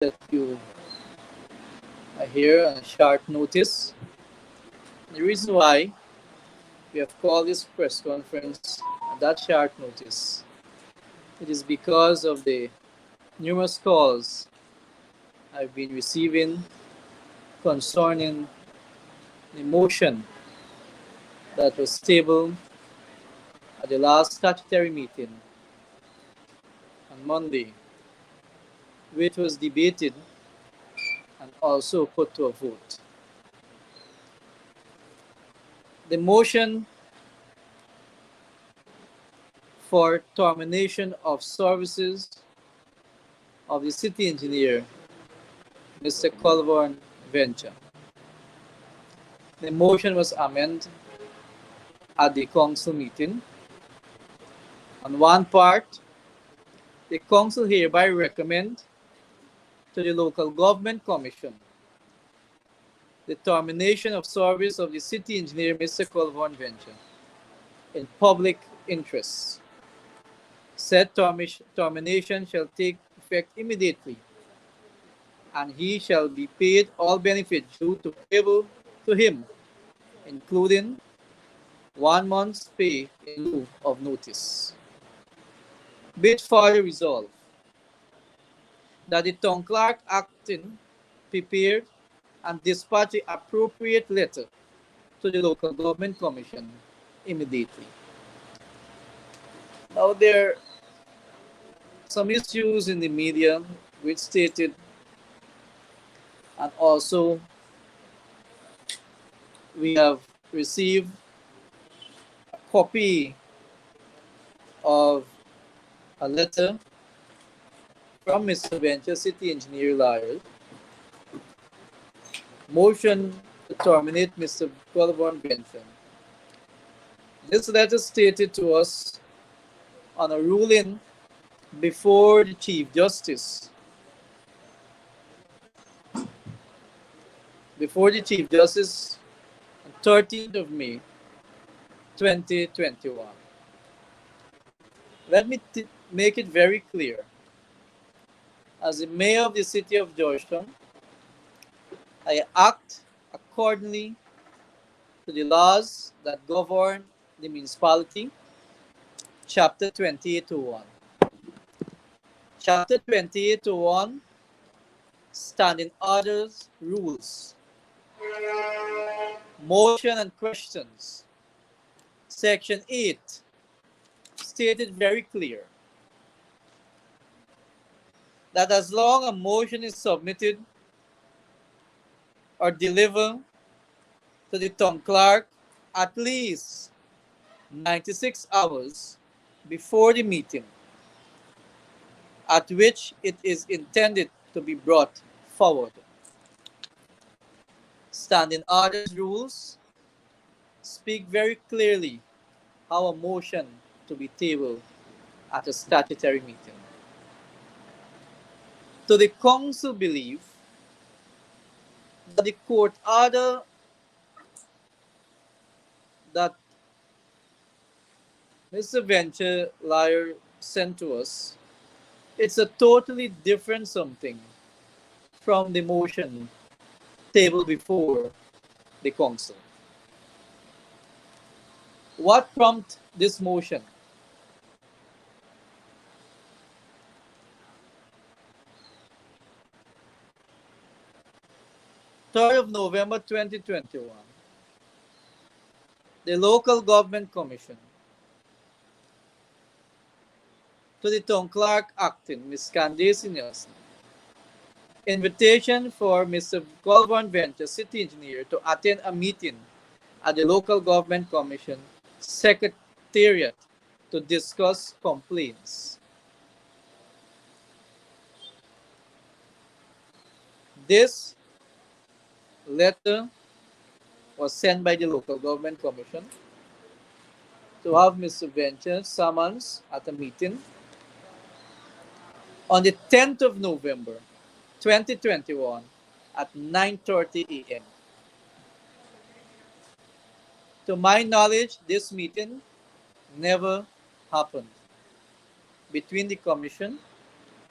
that you are here on a short notice. The reason why we have called this press conference on that short notice, it is because of the numerous calls I've been receiving concerning the motion that was tabled at the last statutory meeting on Monday, which was debated and also put to a vote. The motion for termination of services of the city engineer, Mr. Colborne Venture. The motion was amended at the council meeting. On one part, the council hereby recommend to the local government commission the termination of service of the city engineer, Mr. Colborne Venture, in public interest. Said termination shall take effect immediately, and he shall be paid all benefits due to payable to him, including 1 month's pay in lieu of notice. Be it further resolved that the town clerk acting prepared and dispatch the appropriate letter to the local government commission immediately. Now, there are some issues in the media which stated, and also we have received a copy of a letter from Mr. Venture, City Engineer Lyles, motion to terminate Mr. Colborne Venture. This letter stated to us on a ruling before the Chief Justice. On 13th of May, 2021. Let me make it very clear. As the mayor of the city of Georgetown, I act accordingly to the laws that govern the municipality, Chapter 2801. Chapter 2801, Standing Orders, Rules, Motion and Questions. Section 8 stated very clear that as long a motion is submitted or delivered to the town clerk at least 96 hours before the meeting at which it is intended to be brought forward. Standing Orders rules speak very clearly how a motion to be tabled at a statutory meeting. So the council believe that the court order that Mr. Venture Liar sent to us, it's a totally different something from the motion tabled before the council. What prompted this motion? November 3rd, 2021, the local government commission to the town clerk acting, Ms. Candace Nelson, invitation for Mr. Colborne Venture, city engineer, to attend a meeting at the local government commission secretariat to discuss complaints. This letter was sent by the local government commission to have Mr. Venture summons at a meeting on the 10th of November, 2021 at 9:30 a.m. To my knowledge, this meeting never happened between the commission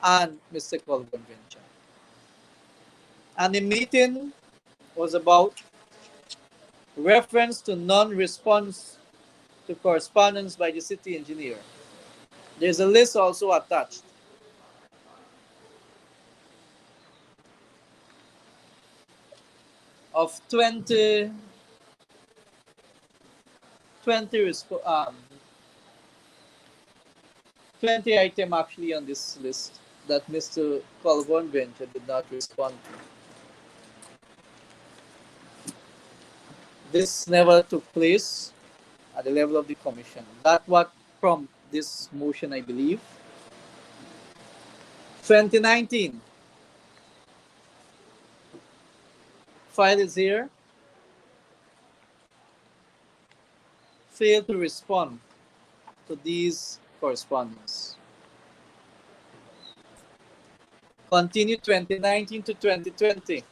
and Mr. Colborne Venture. And the meeting was about reference to non-response to correspondence by the city engineer. There's a list also attached of 20 items actually on this list that Mr. Colborn Venture did not respond to. This never took place at the level of the commission. That's what prompted this motion, I believe. 2019. File is here. Failed to respond to these correspondence. Continue 2019 to 2020.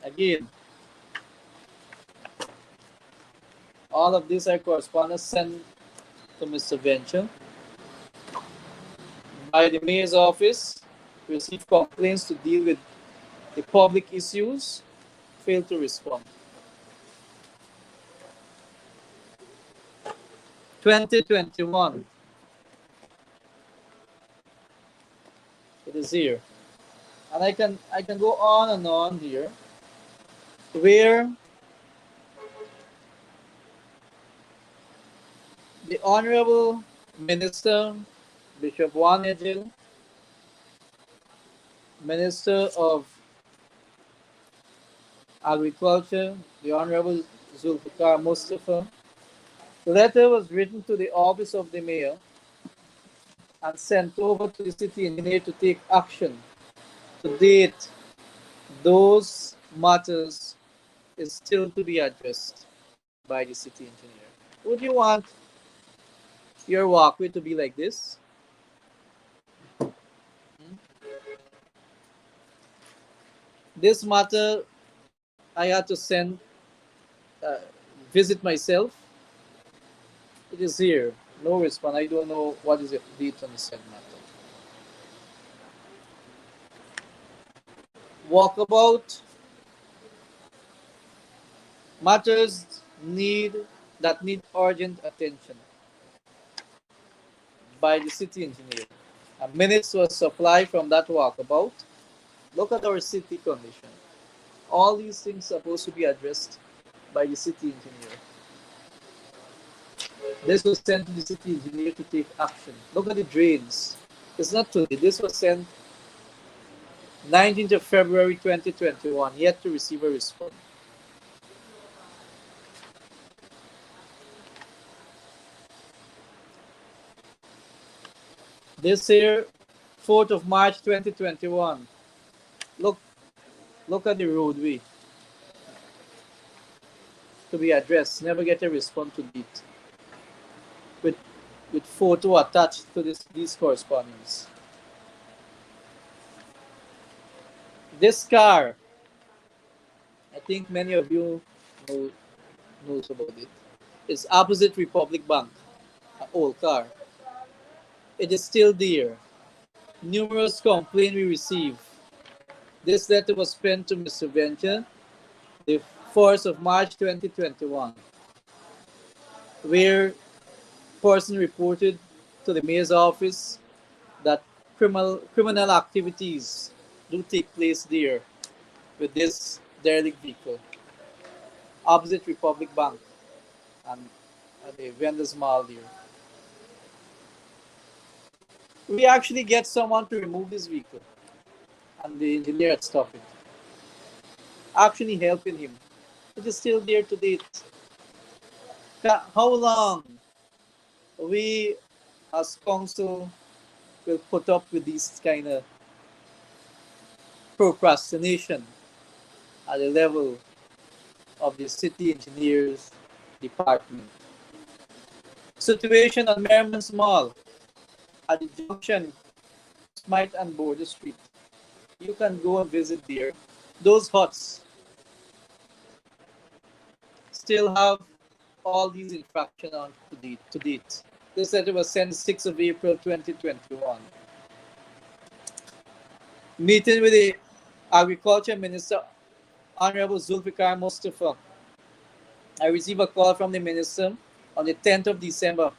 Again, all of these are correspondence sent to Mr. Venture by the mayor's office, received complaints to deal with the public issues, failed to respond. 2021. It is here. And I can go on and on here, where the Honorable Minister Bishop Juan Ejil, Minister of Agriculture, the Honorable Zulfikar Mustafa, the letter was written to the office of the mayor and sent over to the city engineer to take action. To date, those matters is still to be addressed by the city engineer. Would you want your walkway to be like this? This matter, I had to visit myself. It is here. No response. I don't know what is the date on the said matter. Walkabout. Matters that need urgent attention by the city engineer. A minutes was supplied from that walkabout. Look at our city condition. All these things supposed to be addressed by the city engineer. This was sent to the city engineer to take action. Look at the drains. It's not today. This was sent 19th of February 2021, yet to receive a response. This here, 4th of March 2021. Look at the roadway to be addressed. Never get a response to it. With photo attached to these correspondence. This car, I think many of you knows about it. It's opposite Republic Bank, an old car. It is still there. Numerous complaints we received. This letter was sent to Mr. Venture the 4th of March 2021, where person reported to the mayor's office that criminal activities do take place there with this derelict vehicle opposite Republic Bank and the vendors mall there. We actually get someone to remove this vehicle, and the engineer had stopped it, actually helping him. It is still there to date. How long we as council will put up with this kind of procrastination at the level of the city engineers department? Situation on Merriman's Mall at the junction Smythe and Border Street. You can go and visit there. Those huts still have all these infractions on to date. This letter was sent 6th of April 2021. Meeting with the Agriculture Minister Honorable Zulfikar Mustafa. I received a call from the minister on the 10th of December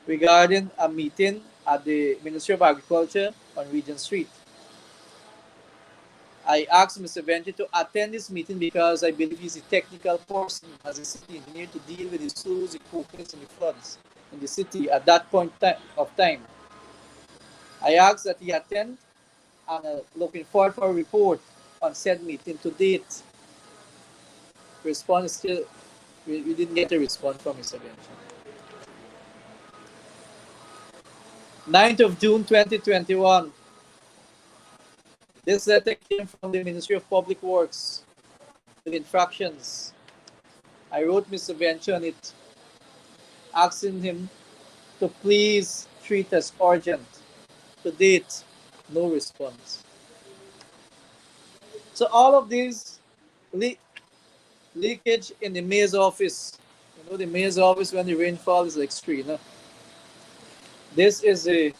regarding a meeting at the Ministry of Agriculture on Regent Street. I asked Mr. Venture to attend this meeting because I believe he's a technical person as a city engineer to deal with the sloughs, the copings, and the floods in the city at that point of time. I asked that he attend and looking forward for a report on said meeting. To date, response still, we didn't get a response from Mr. Venture. 9th of June 2021. This letter came from the Ministry of Public Works with infractions. I wrote Mr. Venture on it, asking him to please treat as urgent. To date, no response. So all of these leakage in the mayor's office. You know, the mayor's office when the rainfall is extreme. No? This is the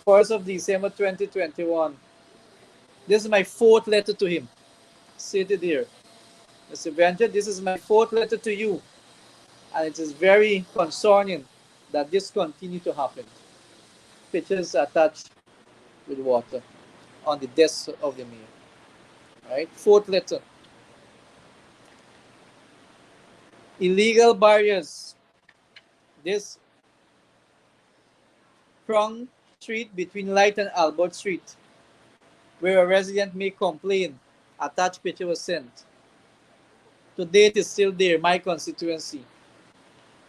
1st of December 2021. This is my 4th letter to him. Stated here. Mr. Venture, this is my 4th letter to you. And it is very concerning that this continue to happen. Pictures attached with water on the desk of the mayor. Right? 4th letter. Illegal barriers. This Prong Street between Light and Albert Street, where a resident may complain. Attached picture was sent. To date, it's still there, my constituency.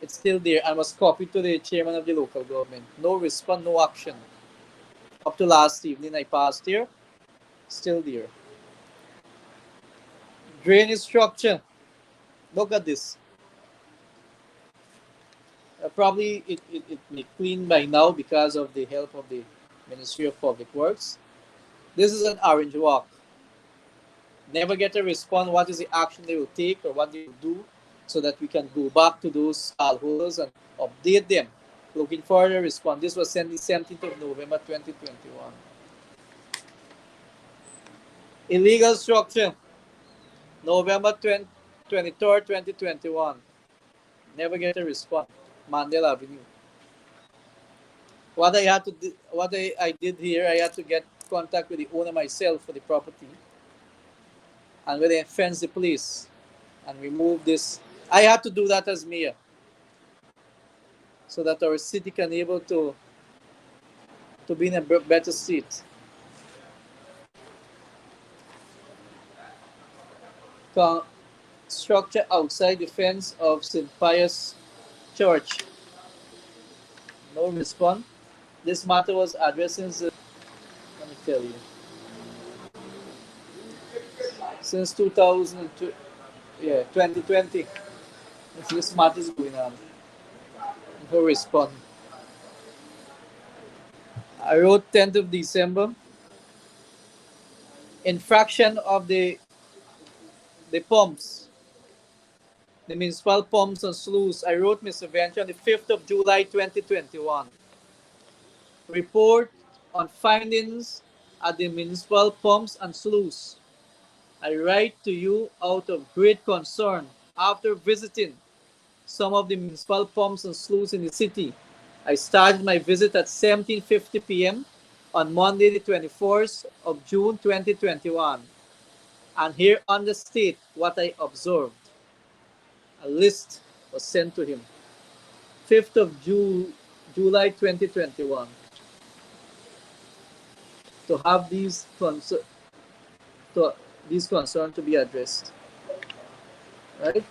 It's still there and was copied to the chairman of the local government. No response, no action. Up to last evening, I passed here. Still there. Drainage structure. Look at this. Probably it may clean by now because of the help of the Ministry of Public Works. This is an orange walk. Never get a response. What is the action they will take or what they will do so that we can go back to those stallholders and update them. Looking for a response. This was sent the 17th of November 2021. Illegal structure. November 23rd, 2021. Never get a response. Mandela Avenue. What I did here, I had to get contact with the owner myself for the property. And when they fence the place and remove this, I had to do that as mayor so that our city can able to be in a better state. Structure outside the fence of St. Pius Church. No response. This matter was addressed since, let me tell you, since 2002, 2020. This matter is going on. No response. I wrote 10th of December. Infraction of the pumps, the municipal pumps and sloughs. I wrote Mr. Venture on the 5th of July 2021. Report on findings at the municipal pumps and sloughs. I write to you out of great concern after visiting some of the municipal pumps and sloughs in the city. I started my visit at 17:50 p.m. on Monday the 24th of June 2021. And here on the state what I observed. A list was sent to him. 5th of July 2021. To have these concerns to be addressed. Right?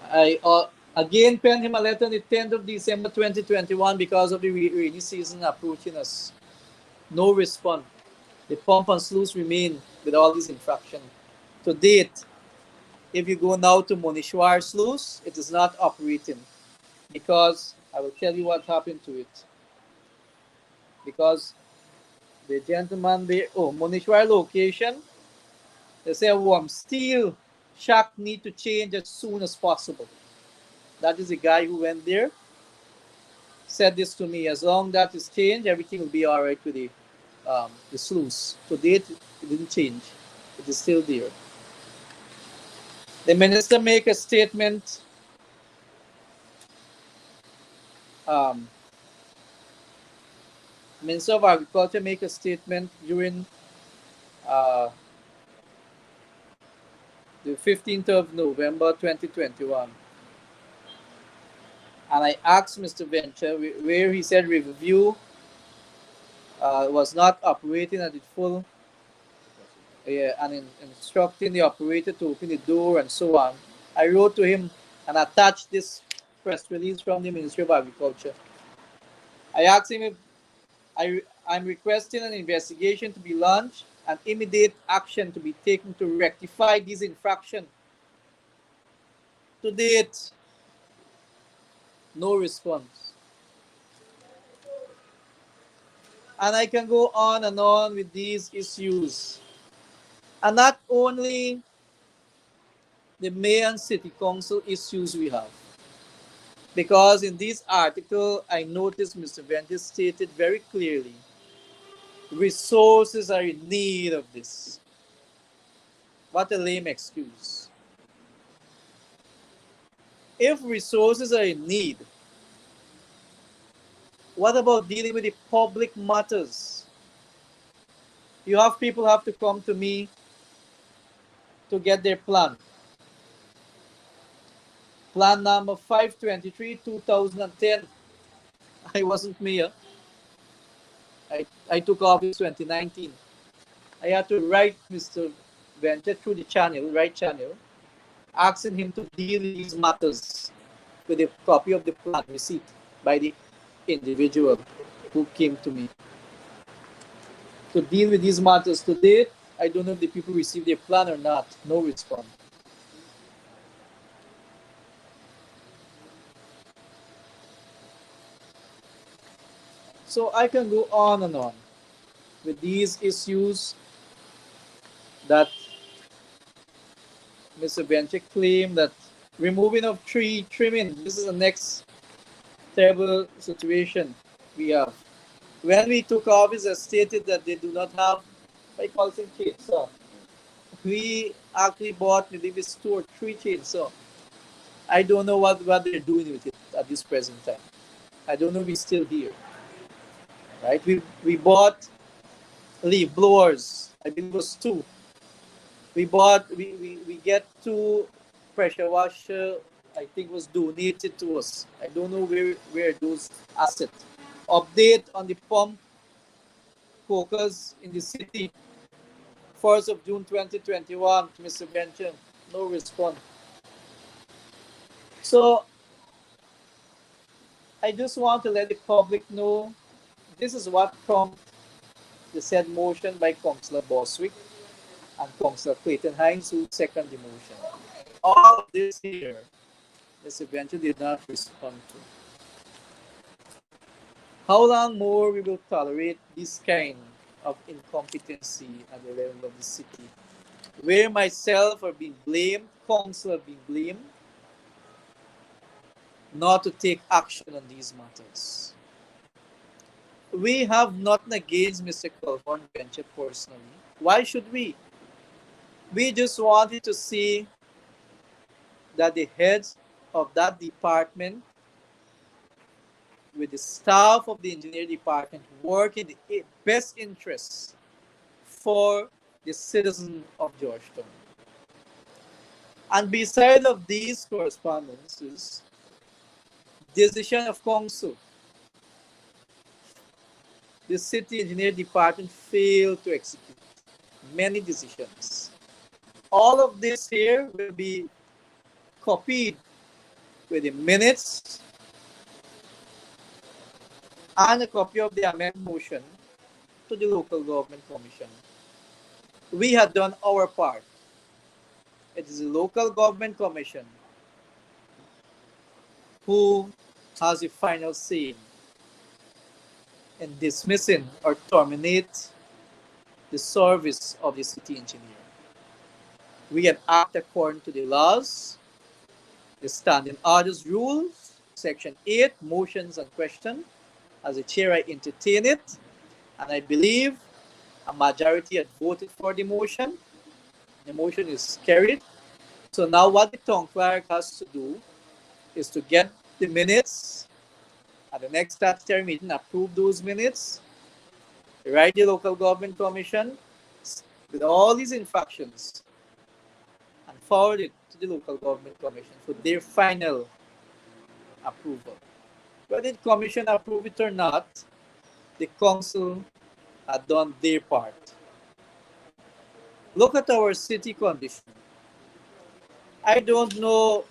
I again penned him a letter on the 10th of December 2021 because of the rainy season approaching us. No response. The pump and sloughs remain with all these infractions. To date, if you go now to Monishwar Sluice, it is not operating because I will tell you what happened to it. Because the gentleman there, Monishwar location, they say warm steel shack need to change as soon as possible. That is the guy who went there, said this to me. As long as that is changed, everything will be all right with the the sluice. To date, it didn't change. It is still there. The minister make a statement. Um, Minister of Agriculture make a statement during uh, the 15th of November 2021. And I asked Mr. Venture where he said review was not operating at its full and instructing the operator to open the door and so on. I wrote to him and attached this press release from the Ministry of Agriculture. I asked him if I'm requesting an investigation to be launched and immediate action to be taken to rectify these infractions. To date, no response. And I can go on with these issues. And not only the mayor and city council issues we have. Because in this article, I noticed Mr. Ventus stated very clearly, resources are in need of this. What a lame excuse. If resources are in need, what about dealing with the public matters? You have people have to come to me to get their plan. Plan number 523, 2010. I wasn't mayor. I took office 2019. I had to write Mr. Venture through the channel, right channel, asking him to deal with these matters with a copy of the plan receipt by the individual who came to me. To deal with these matters today, I don't know if the people received their plan or not. No response. So I can go on and on with these issues that Mr. Venture claimed that removing of tree trimming, this is the next terrible situation we have. When we took office, I stated that they do not have, I call it chainsaw. We actually bought maybe 2 or 3 chainsaw. I don't know what they're doing with it at this present time. I don't know if it's still here. Right? We bought leaf blowers. I believe it was 2. We get 2 pressure washer. I think was donated to us. I don't know where those assets. Update on the pump focus in the city. 1st of June 2021, Mr. Bencham, no response. So I just want to let the public know this is what prompted the said motion by Councillor Boswick and Councillor Clayton Hines, who seconded the motion. All of this here, Mr. Bencham did not respond to. How long more we will tolerate this kind of incompetency at the level of the city, where myself are being blamed, council are being blamed, not to take action on these matters. We have nothing against Mr. Colborn Venture personally. Why should we? We just wanted to see that the heads of that department with the staff of the engineering department work in the best interests for the citizens of Georgetown. And beside of these correspondences, decision of council, the city engineering department failed to execute many decisions. All of this here will be copied with the minutes and a copy of the amendment motion to the local government commission. We had done our part. It is the local government commission who has the final say in dismissing or terminate the service of the city engineer. We have acted according to the laws, the standing orders rules, section 8, motions and questions. As a chair, I entertain it, and I believe A majority had voted for the motion. The motion is carried. So now what the town clerk has to do is to get the minutes at the next statutory meeting, approve those minutes, write the local government commission with all these infractions, and forward it to the local government commission for their final approval. Whether the commission approve it or not, the council had done their part. Look at our city condition. I don't know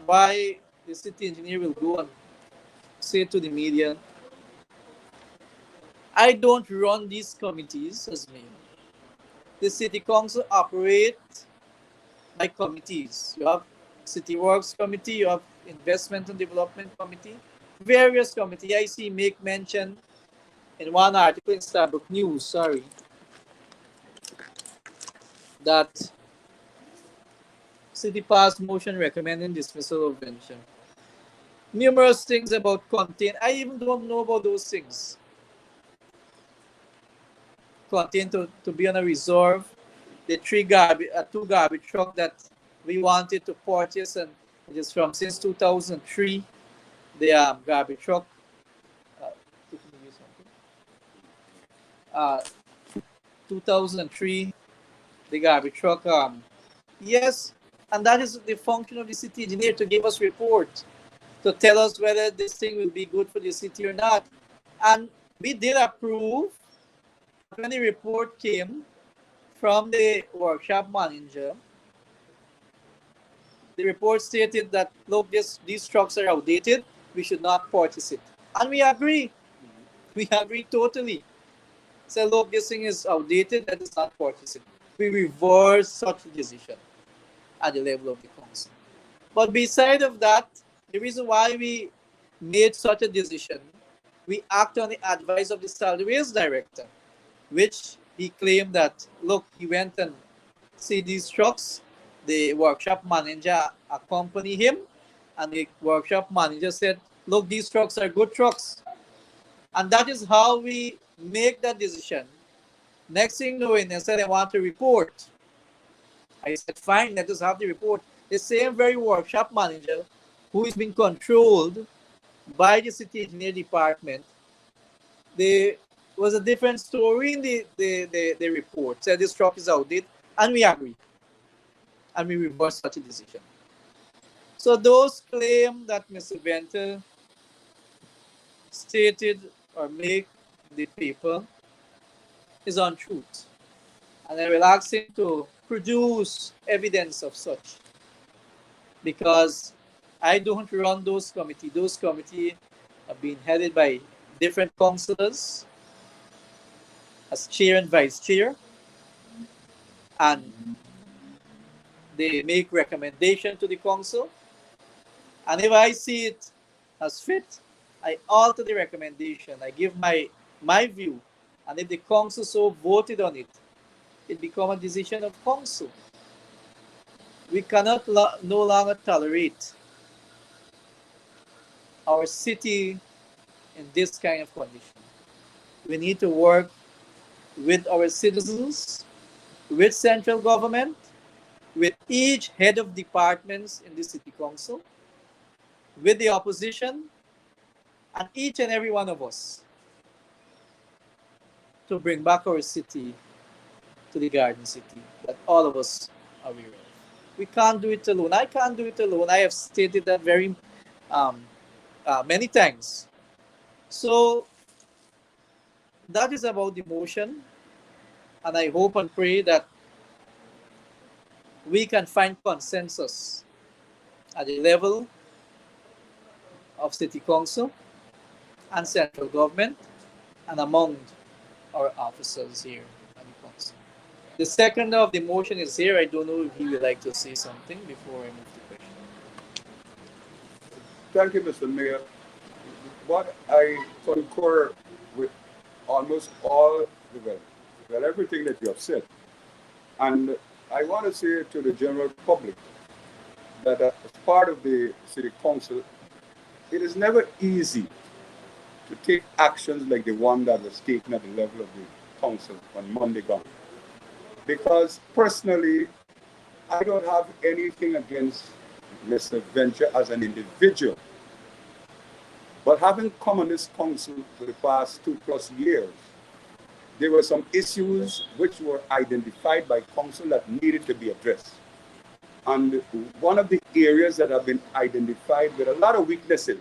why the city engineer will go and say to the media, I don't run these committees as mayor. The city council operates by committees. You have city works committee, you have investment and development committee, various committee. I see make mention in one article in Starbuck News, that city passed motion recommending dismissal of venture. Numerous things about content. I even don't know about those things. Content to be on a reserve. The two garbage truck that we wanted to purchase, and it is from since 2003. The garbage truck. 2003, the garbage truck. Yes, and that is the function of the city engineer, to give us report, to tell us whether this thing will be good for the city or not. And we did approve. When the report came from the workshop manager, the report stated that, look, these trucks are outdated, we should not purchase it. And we agree. We agree totally. So, look, this thing is outdated, let us not purchase it. We reverse such a decision at the level of the council. But beside of that, the reason why we made such a decision, we act on the advice of the solid waste director, which he claimed that, look, he went and see these trucks. The workshop manager accompanied him, and the workshop manager said, look, these trucks are good trucks. And that is how we make that decision. Next thing knowing, they said, I want a report. I said, fine, let us have the report. The same very workshop manager who is being controlled by the city engineer department, there was a different story in the report. Said this truck is outdated, and we agree. And we reverse such a decision. So those claims that Mr. Venter stated or make the paper is untruth. And I will ask him to produce evidence of such, because I don't run those committees. Those committees have been headed by different councillors as chair and vice chair, and they make recommendation to the council. And if I see it as fit, I alter the recommendation. I give my view. And if the council so voted on it, it becomes a decision of council. We cannot no longer tolerate our city in this kind of condition. We need to work with our citizens, with central government, with each head of departments in the city council, with the opposition, and each and every one of us, to bring back our city to the garden city that all of us are aware of. We can't do it alone. I can't do it alone. I have stated that very many times. So that is about the motion, and I hope and pray that we can find consensus at the level of city council and central government and among our officers here at the council. The second of the motion is here. I don't know if he would like to say something before I move to question. Thank you, Mr. Mayor. What I concur with almost all everything that you have said. And I want to say to the general public that as part of the city council, it is never easy to take actions like the one that was taken at the level of the council on Monday gone. Because personally, I don't have anything against Mr. Venture as an individual. But having come on this council for the past 2+ years, there were some issues which were identified by council that needed to be addressed. And one of the areas that have been identified with a lot of weaknesses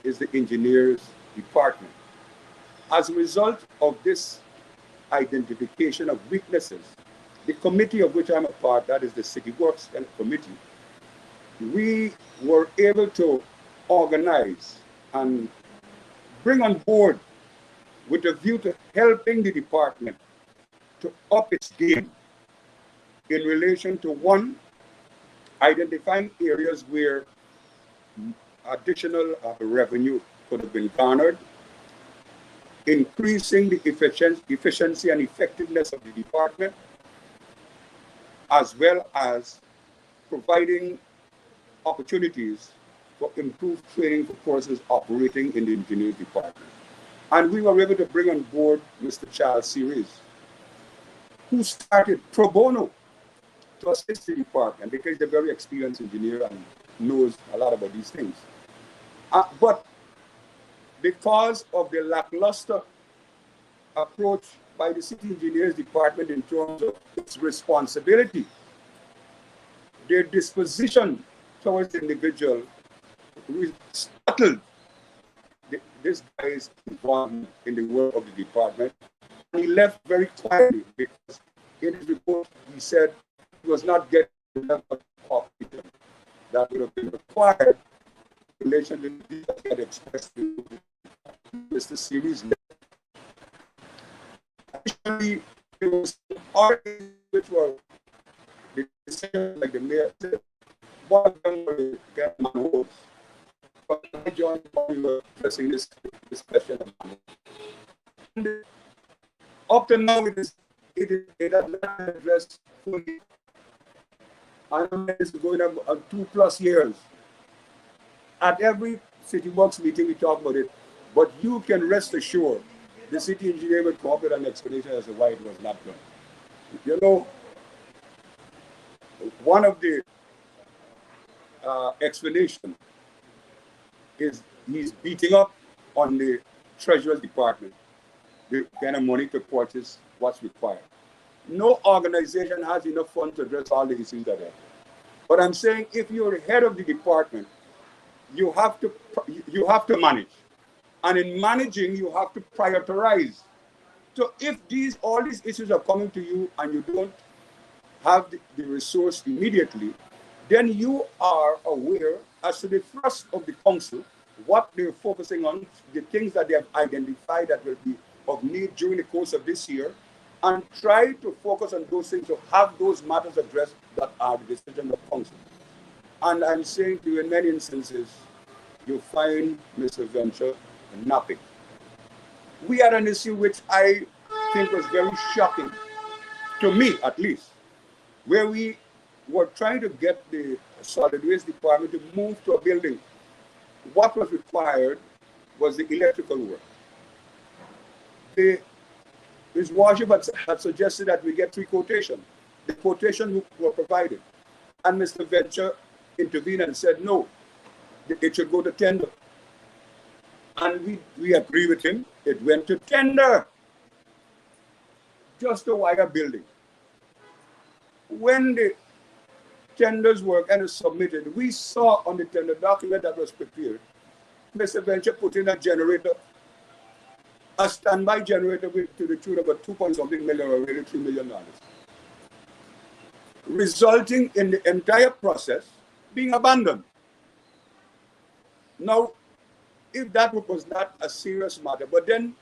is the engineers department. As a result of this identification of weaknesses, the committee of which I'm a part, that is the City Works Committee, we were able to organize and bring on board with a view to helping the department to up its game in relation to, one, identifying areas where additional revenue could have been garnered, increasing the efficiency and effectiveness of the department, as well as providing opportunities for improved training for courses operating in the engineering department. And we were able to bring on board Mr. Charles Series, who started pro bono to assist the department because he's a very experienced engineer and knows a lot about these things. But because of the lackluster approach by the city engineers department in terms of its responsibility, their disposition towards the individual startled this guy's involvement in the work of the department. And he left very quietly because in his report he said he was not getting the level of cooperation that would have been required in relation to the views that he had expressed to Mr. Series. Additionally, there was artists which were the decisions, like the mayor said, one of them were to get manholes. But I joined we were addressing this question of manholes. And up to now, it has not been addressed fully. I know this is going on 2+ years. At every City Works meeting, we talk about it, but you can rest assured the city engineer will come up with an explanation as to why it was not done. You know, one of the explanation is he's beating up on the Treasury Department, the kind of money to purchase what's required. No organization has enough funds to address all the issues that are. But I'm saying if you're the head of the department, you have to manage. And in managing, you have to prioritize. So if all these issues are coming to you and you don't have the resource immediately, then you are aware as to the thrust of the council, what they're focusing on, the things that they have identified that will be of need during the course of this year, and try to focus on those things to have those matters addressed that are the decision of council. And I'm saying to you, in many instances, you find Mr. Venture napping. We had an issue which I think was very shocking, to me at least, where we were trying to get the solid waste department to move to a building. What was required was the electrical work. His worship had suggested that we get 3 quotations. The quotations were provided. And Mr. Venture intervened and said, no, it should go to tender. And we agree with him. It went to tender. Just a wire building. When the tenders were kind of submitted, we saw on the tender document that was prepared, Mr. Venture put in a generator, a standby generator to the tune of about $2.something million or really $3 million, resulting in the entire process being abandoned. Now, if that was not a serious matter, but then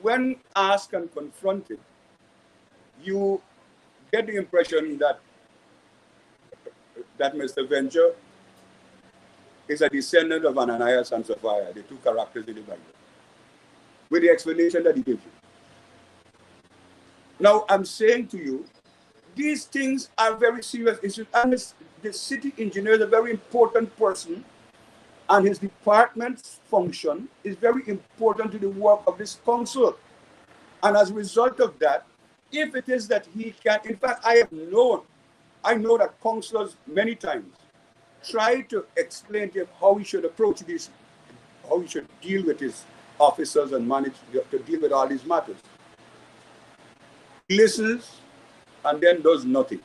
when asked and confronted, you get the impression that Mr. Venture is a descendant of Ananias and Sapphira, the 2 characters in the Bible, with the explanation that he gives you. Now, I'm saying to you, these things are very serious issues, and the city engineer is a very important person, and his department's function is very important to the work of this council. And as a result of that, if it is that he can, in fact, I know that councillors many times try to explain to him how he should approach this, how he should deal with his officers and manage to deal with all these matters. He listens and then does nothing.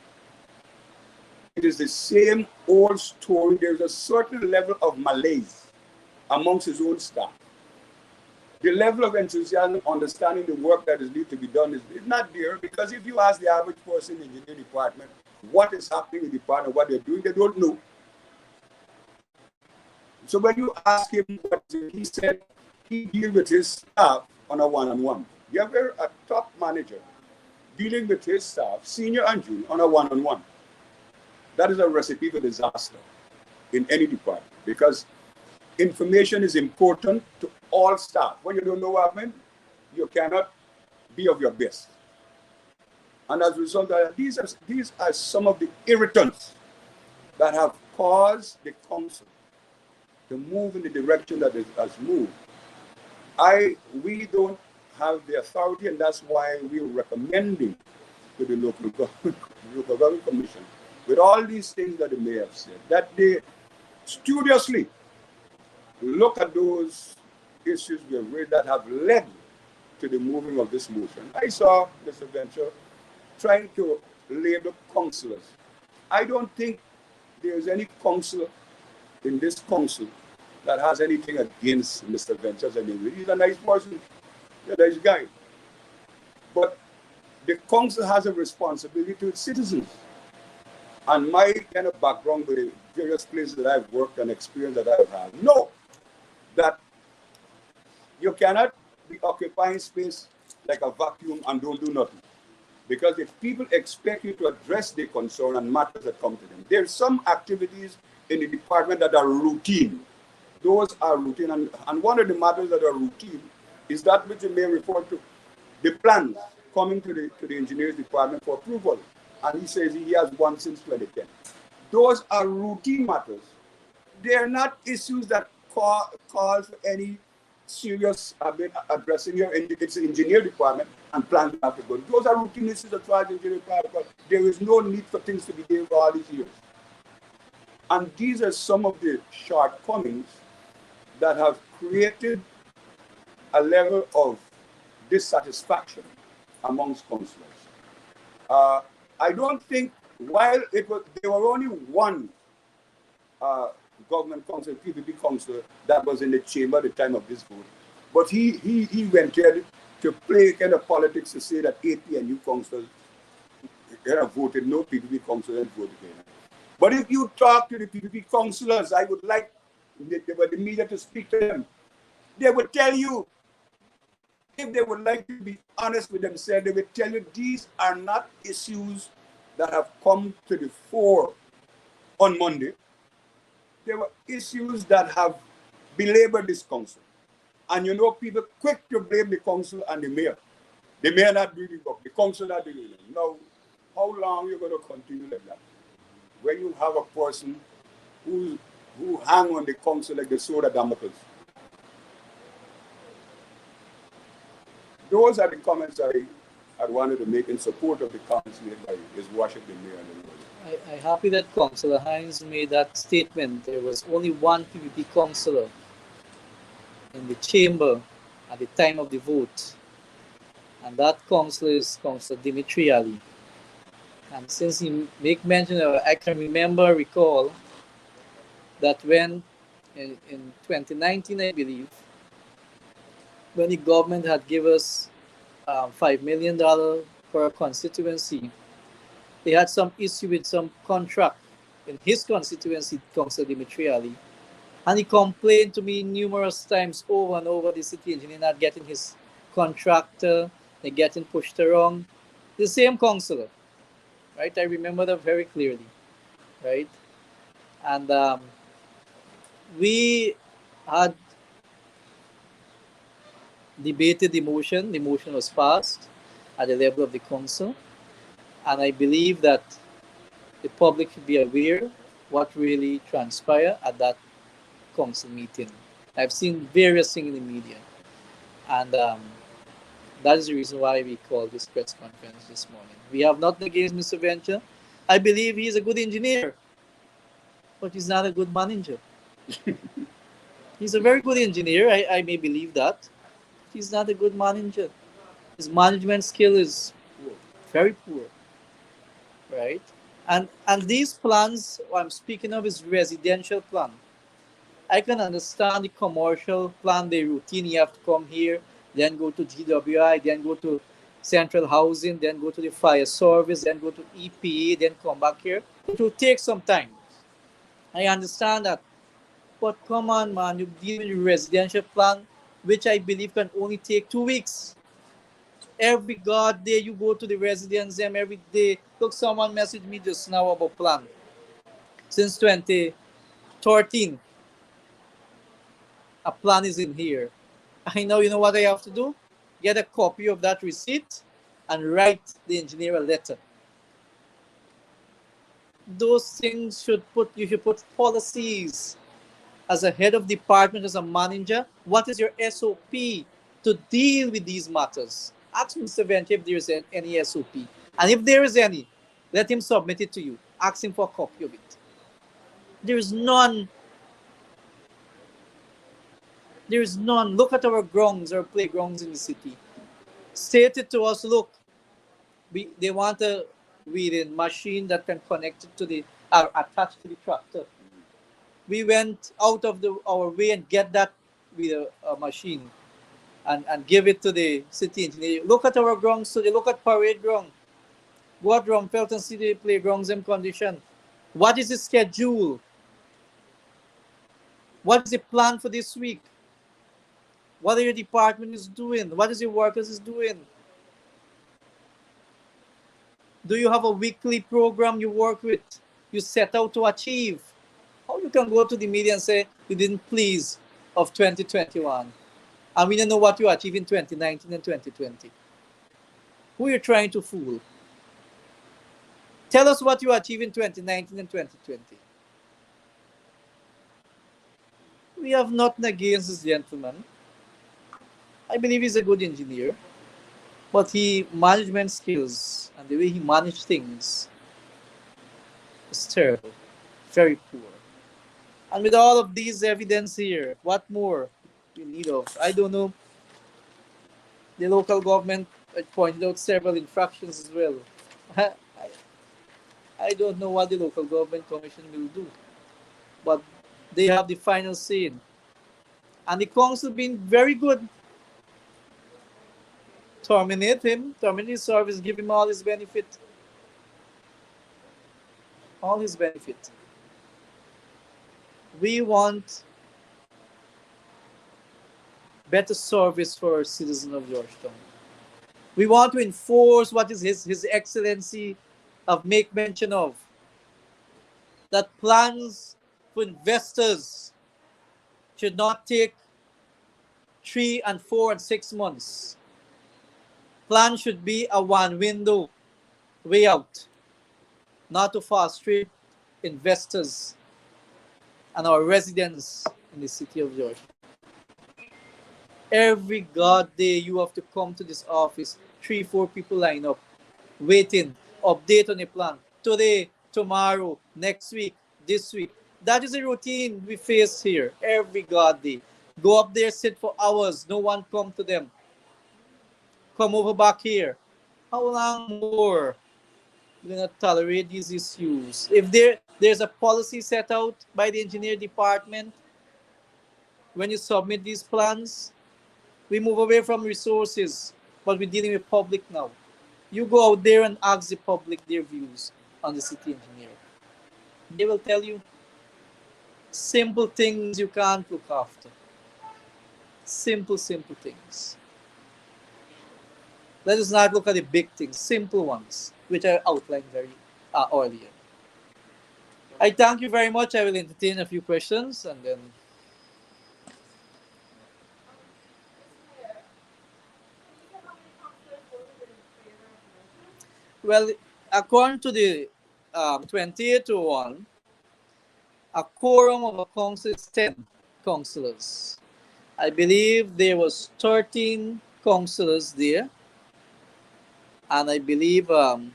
It is the same old story. There's a certain level of malaise amongst his own staff. The level of enthusiasm, understanding the work that is needed to be done is not there, because if you ask the average person in the engineering department what is happening in the department, what they're doing, they don't know. So when you ask him what he said, he deals with his staff on a one-on-one. You have a top manager dealing with his staff, senior and junior, on a one-on-one. That is a recipe for disaster in any department, because information is important to all staff. When you don't know what happened, you cannot be of your best. And as a result of that, these are some of the irritants that have caused the council to move in the direction that it has moved. We don't have the authority, and that's why we're recommending to the local government commission, with all these things that the mayor have said, that they studiously look at those issues we have raised that have led to the moving of this motion. I saw Mr. Venture trying to label councillors. I don't think there is any councillor in this council that has anything against Mr. Ventures anyway. He's a nice person, a nice guy. But the council has a responsibility to its citizens. And my kind of background with the various places that I've worked and experience that I've had, know that you cannot be occupying space like a vacuum and don't do nothing. Because if people expect you to address their concern and matters that come to them, there's some activities in the department that are routine. Those are routine, and one of the matters that are routine is that which you may refer to, the plans coming to the engineers department for approval. And he says he has one since 2010. Those are routine matters. They are not issues that call for any serious addressing here. It's the engineer department and plans have to go. Those are routine issues as far as the engineer department. There is no need for things to be there for all these years. And these are some of the shortcomings that have created a level of dissatisfaction amongst councillors. I don't think, while there were only one government council, PPP councillor, that was in the chamber at the time of this vote, but he went there to play kind of politics to say that 8 PNU councillors have voted, no PPP councillors voted. But if you talk to the PPP councillors, I would like the media to speak to them. They would tell you, if they would like to be honest with themselves, they would tell you these are not issues that have come to the fore on Monday. They were issues that have belabored this council. And you know, people quick to blame the council and the mayor. The mayor not doing the work, the council not doing it. Now, how long are you going to continue like that? When you have a person who hang on the council like the sword of Damocles. Those are the comments I wanted to make in support of the comments made by His Worship the Mayor. I'm happy that Councillor Hines made that statement. There was only one PPP councillor in the chamber at the time of the vote, and that councillor is Councillor Dimitri Ali. And since he make mention of, I can recall that when in 2019, I believe, when the government had given us $5 million for a constituency, they had some issue with some contract in his constituency, Councillor Dimitri Ali, and he complained to me numerous times over and over, the city engineer not getting his contractor, they getting pushed around. The same councillor, right? I remember that very clearly, right? And we had debated the motion. The motion was passed at the level of the council, and I believe that the public should be aware what really transpired at that council meeting. I've seen various things in the media, and That is the reason why we called this press conference this morning. We have nothing against Mr. Venture. I believe he is a good engineer, but he's not a good manager. He's a very good engineer. I may believe that. He's not a good manager. His management skill is very poor, right? And these plans I'm speaking of is residential plan. I can understand the commercial plan, the routine. You have to come here, then go to GWI, then go to central housing, then go to the fire service, then go to EPA, then come back here. It will take some time. I understand that. But come on, man, you deal with the residential plan, which I believe can only take 2 weeks. Every god day you go to the residence them every day. Look, someone messaged me just now about plan. Since 2013, a plan is in here. I know, you know what I have to do? Get a copy of that receipt and write the engineer a letter. Those things you should put policies. As a head of department, as a manager, what is your SOP to deal with these matters? Ask Mr. Venture if there is any SOP. And if there is any, let him submit it to you. Ask him for a copy of it. There is none. There is none. Look at our grounds, our playgrounds in the city. State it to us, look, they want a weeding machine that can connect it to the, attached to the tractor. We went out of our way and get that with a machine and give it to the city engineer. Look at our grounds today. Look at parade ground. Go at Rumfelt and see the playgrounds in condition. What is the schedule? What is the plan for this week? What are your department is doing? What is your workers is doing? Do you have a weekly program you work with? You set out to achieve? How you can go to the media and say you didn't please of 2021 and we don't know what you achieved in 2019 and 2020? Who are you trying to fool? Tell us what you achieved in 2019 and 2020. We have nothing against this gentleman. I believe he's a good engineer, but his management skills and the way he managed things is terrible, very poor. And with all of these evidence here, what more we need of? I don't know. The local government pointed out several infractions as well. I don't know what the local government commission will do, but they have the final say. And the council been very good. Terminate him, terminate his service, give him all his benefit. All his benefit. We want better service for citizens of Georgetown. We want to enforce what is his excellency of make mention of. That plans for investors should not take 3 and 4 and 6 months. Plan should be a one window way out, not to frustrate investors and our residents in the city of Georgetown. Every god day you have to come to this office, 3-4 people line up, waiting, update on the plan. Today, tomorrow, next week, this week. That is a routine we face here every god day. Go up there, sit for hours, no one come to them. Come over back here. How long more we're gonna tolerate these issues? If there's a policy set out by the engineer department, when you submit these plans, we move away from resources, but we're dealing with public now. You go out there and ask the public their views on the city engineer. They will tell you simple things you can't look after. Simple things. Let us not look at the big things, simple ones, which I outlined very earlier. I thank you very much. I will entertain a few questions and then. Well, according to the 2801, a quorum of a council is 10 councillors. I believe there was 13 councillors there, and I believe on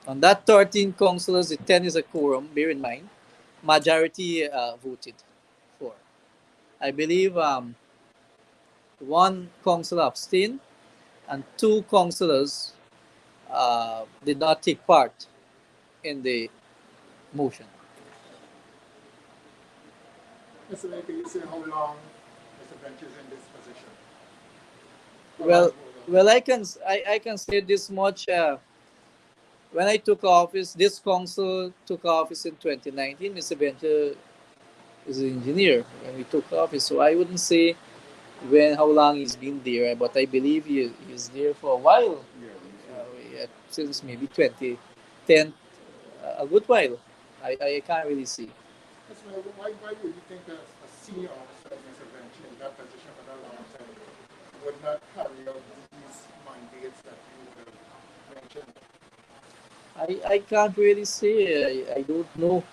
that 13 councillors, the 10 is a quorum, bear in mind, majority voted for. I believe one councillor abstained and two councillors did not take part in the motion. Mr. Mayor, can you say how long Mr. Bench is in this position? Well, I can say this much. When I took office, this council took office in 2019. Mr. Bencher is an engineer when we took office, so I wouldn't say how long he's been there, but I believe he's there for a while, since maybe 2010, a good while. I can't really see. Mr. Mayor, why would you think a senior officer, Mr. Bench, in that position for that long time would not carry out these mandates that you mentioned? I can't really say. I don't know.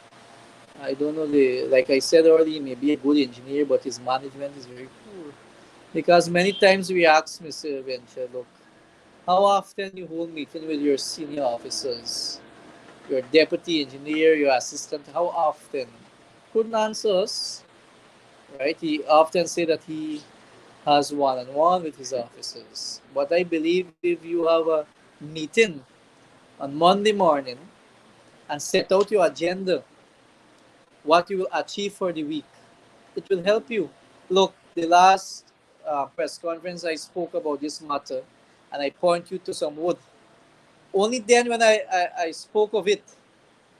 I don't know like I said earlier, maybe a good engineer, but his management is very poor. Because many times we ask Mr. Venture, look, how often you hold meeting with your senior officers, your deputy engineer, your assistant, how often? Couldn't answer us, right? He often say that he has one-on-one with his officers. But I believe if you have a meeting on Monday morning and set out your agenda, what you will achieve for the week, it will help you. Look, the last press conference I spoke about this matter, and I point you to some wood. Only then when I spoke of it,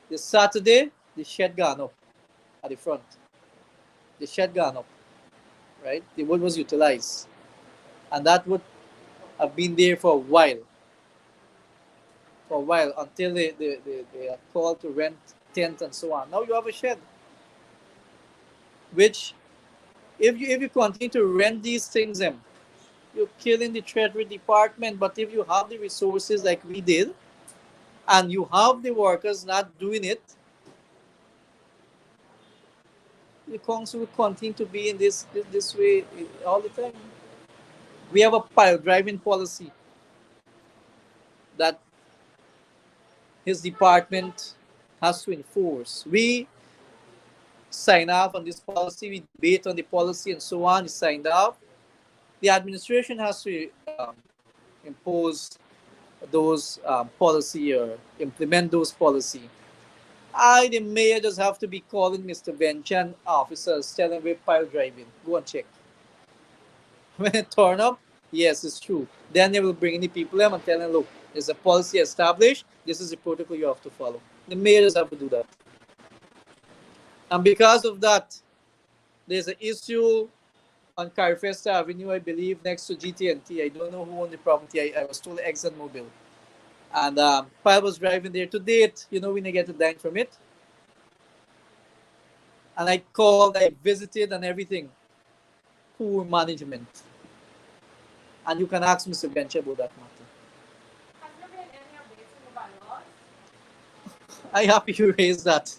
the Saturday, the shed gone up at the front. The shed gone up, right? The wood was utilized. And that would have been there for a while. Until they are called to rent tent and so on. Now you have a shed, which if you continue to rent these things, you're killing the treasury department. But if you have the resources like we did, and you have the workers not doing it, the council will continue to be in this way all the time. We have a pile driving policy that his department has to enforce. We sign off on this policy, we debate on the policy and so on, it's signed off. The administration has to impose those policy or implement those policy. The mayor just have to be calling Mr. Benchan officers, telling we're pile driving. Go and check. When it turn up, yes, it's true. Then they will bring in the people and tell them, look, there's a policy established. This is the protocol you have to follow. The mayor just have to do that. And because of that, there's an issue on Carifesta Avenue, I believe, next to GT&T. I don't know who owned the property. I was told ExxonMobil. And Pyle was driving there to date. You know, when I get a dime from it. And I called, I visited and everything. Poor management. And you can ask Mr. Bench about that matter. Has there been any updates in the bylaws? I'm happy you raised that.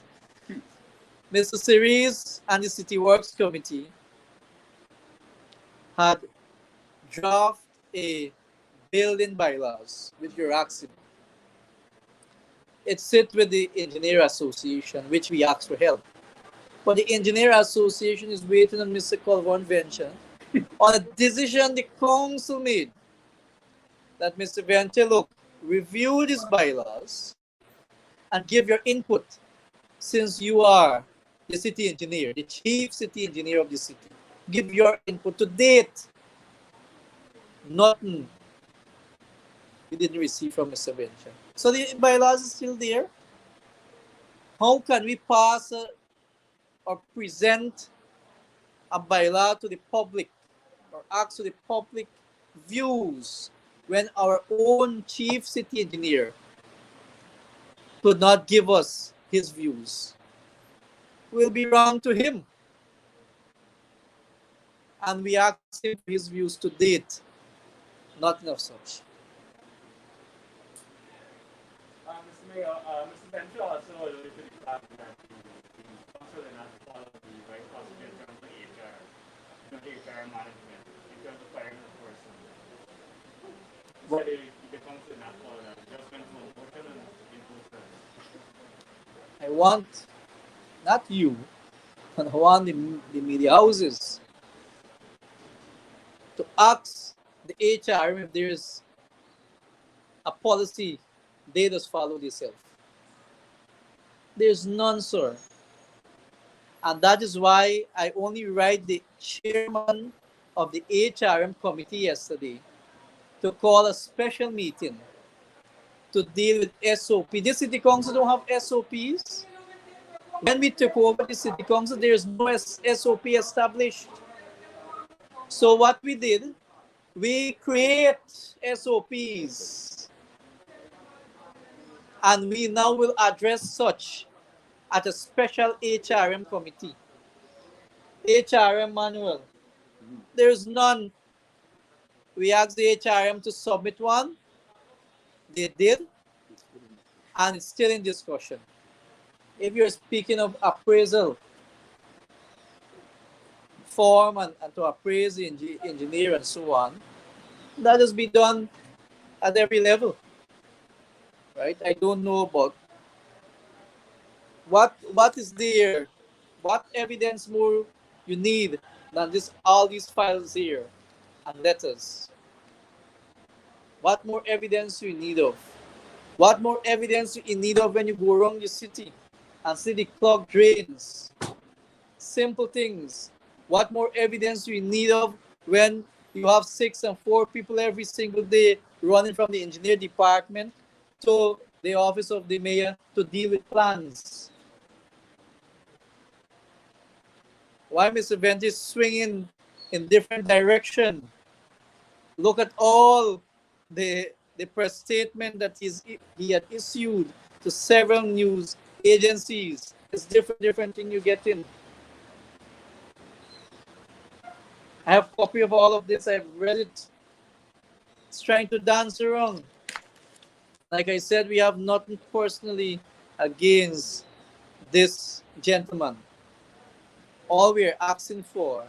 Mr. Series and the City Works Committee had drafted a building bylaws, which you're asking. It sit with the Engineer Association, which we asked for help. But the Engineer Association is waiting on Mr. Colvin Venture on a decision the council made that Mr. Venture, look, review these bylaws and give your input since you are the city engineer, the chief city engineer of the city. Give your input. To date. Nothing we didn't receive from Mr. Venture. So the bylaws is still there. How can we pass or present a bylaw to the public or ask to the public views when our own chief city engineer could not give us his views? We'll be wrong to him. And we asked him for his views. To date. Nothing of such. Mr. Mayor, Mr. Bencher also alluded to the fact that the council did not follow the right procedure in terms of HR, HR management, in terms of firing the person. said the council did not follow that. It just went to a motion and improvement. I want not you, but I want the media houses to ask the HR if there is a policy they just follow themselves. There's none, sir. And that is why I only write the chairman of the HRM committee yesterday to call a special meeting to deal with SOP. This city council don't have SOPs. When we took over the city council, there is no SOP established. So what we did, we create SOPs, and we now will address such at a special HRM committee. HRM manual. There is none. We asked the HRM to submit one. They did, and it's still in discussion. If you're speaking of appraisal form and to appraise the engineer and so on, that has been done at every level, right? I don't know about what is there, what evidence more you need than this, all these files here and letters. What more evidence you need of? What more evidence you in need of when you go around your city and see the clogged drains? Simple things. What more evidence you in need of when you have 6 and 4 people every single day running from the engineer department to the office of the mayor to deal with plans? Why Mr. Vent is swinging in different direction? Look at all the press statement that he had issued to several news agencies. It's different thing you get in. I have a copy of all of this. I've read it. It's trying to dance around. Like I said, we have nothing personally against this gentleman. All we're asking for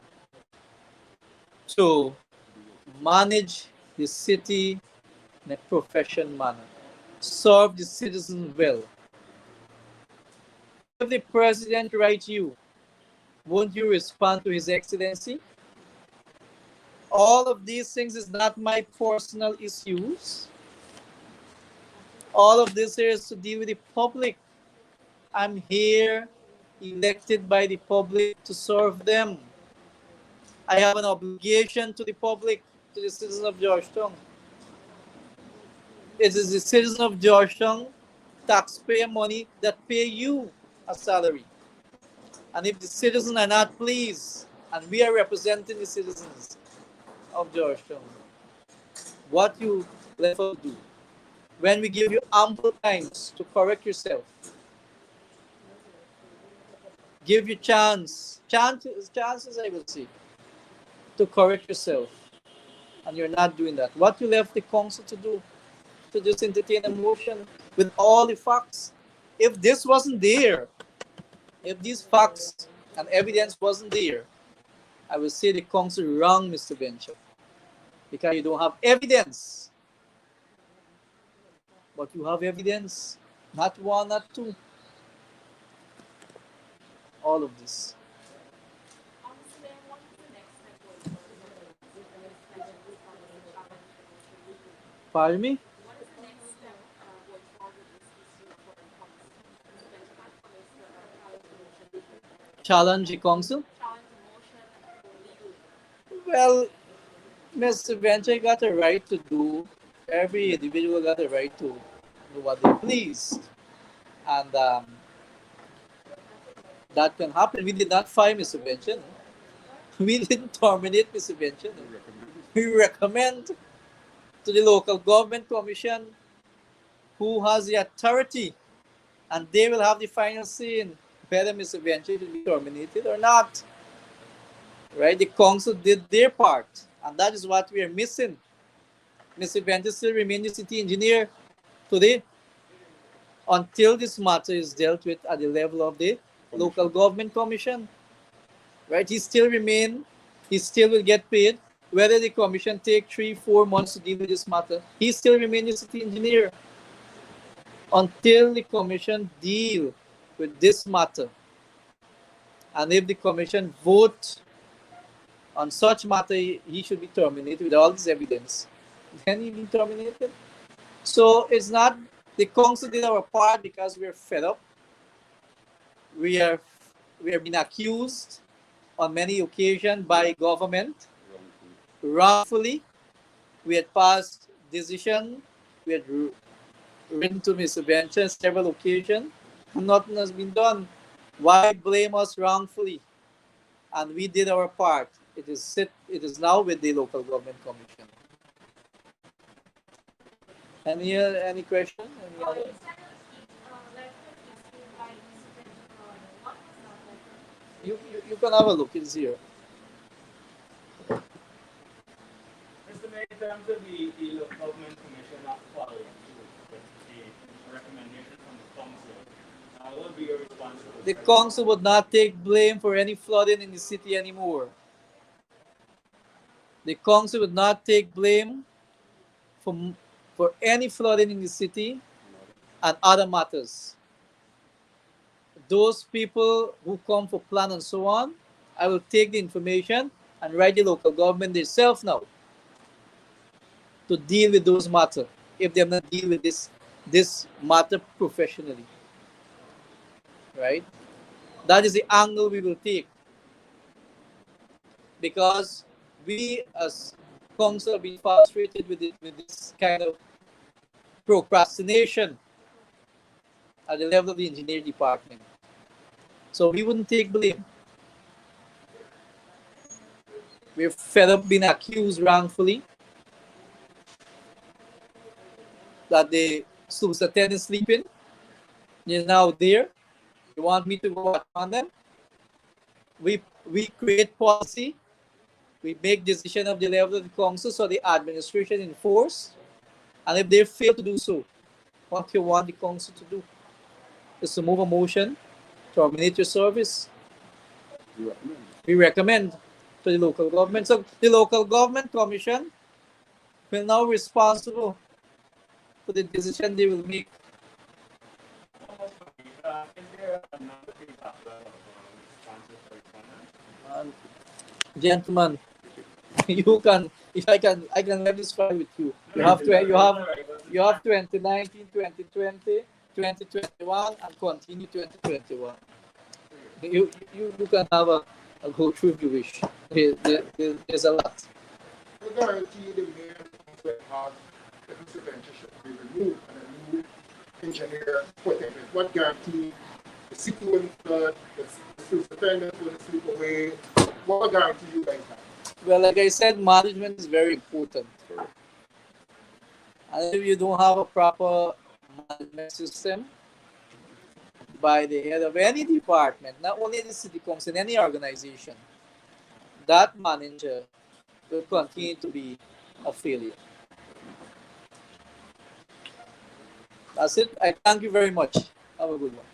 to manage the city in a professional manner, serve the citizens well. If the president writes you, won't you respond to His Excellency? All of these things is not my personal issues. All of this here is to deal with the public. I'm here elected by the public to serve them. I have an obligation to the public, to the citizens of Georgetown. It is the citizens of Georgetown, taxpayer money, that pay you a salary. And if the citizens are not pleased, and we are representing the citizens of Georgetown, what you left us do, when we give you ample times to correct yourself, give you chances, I will say, to correct yourself, and you're not doing that. What you left the council to do, to just entertain a motion with all the facts. If this wasn't there, if these facts and evidence wasn't there, I will say the council wrong, Mr. Bencher, because you don't have evidence. But you have evidence, not one, not two. All of this. Pardon me? What is the next step going forward with this issue for the council? Challenge the council? Challenge the motion, Well, Mr. Venture got a right to do, every individual got a right to do what they please. And that can happen. We did not fire Mr. Venture. We didn't terminate Mr. Venture. We recommend to the local government commission, who has the authority, and they will have the final say in whether Mr. Venture will be terminated or not. Right? The council did their part, and that is what we are missing. Mr. Venture still remains the city engineer today until this matter is dealt with at the level of the local government commission. Right? He still remain, he still will get paid, whether the commission take 3-4 months to deal with this matter, he still remains the city engineer until the commission deal with this matter. And if the commission vote on such matter, he should be terminated with all this evidence. Then he be terminated. So it's not the council did our part because we're fed up. We are being accused on many occasions by government wrongfully. We had passed decision. We had written to Mr. Bencher on several occasions. Nothing has been done. Why blame us wrongfully? And we did our part. It is now with the local government commission. Any question? Any other? You can have a look. It's here. Mr. Mayor, in terms of the local government commission not following the recommendation from the council, what would be your responsibility? The council would not take blame for any flooding in the city anymore. The council would not take blame for any flooding in the city and other matters. Those people who come for plan and so on, I will take the information and write the local government themselves now to deal with those matters if they have not deal with this matter professionally. Right? That is the angle we will take. Because we as council have been frustrated with this kind of procrastination at the level of the engineering department. So we wouldn't take blame. We're fed up being accused wrongfully that the superintendent is sleeping. They're now there. You want me to go on them? We create policy. We make decision of the level of the council so the administration enforce. And if they fail to do so, what you want the council to do? Is to move a motion, terminate your service. We recommend to the local government. So the local government commission will now be responsible for the decision they will make. Is there a non-free backlog of responses for respondents? Gentlemen, you can, if I can have this file with you. You have 2019, 2020, 2021, and continue 2021. You can have a go through if you wish. There's a lot. What guarantee the mayor will have the Mr. Bencher should be removed and a new engineer put in it? What guarantee the city wouldn't flood, the superintendent wouldn't slip away? What guarantee you guys have? Well, like I said, management is very important. And if you don't have a proper management system by the head of any department, not only the city council, in any organization, that manager will continue to be a failure. That's it. I thank you very much. Have a good one.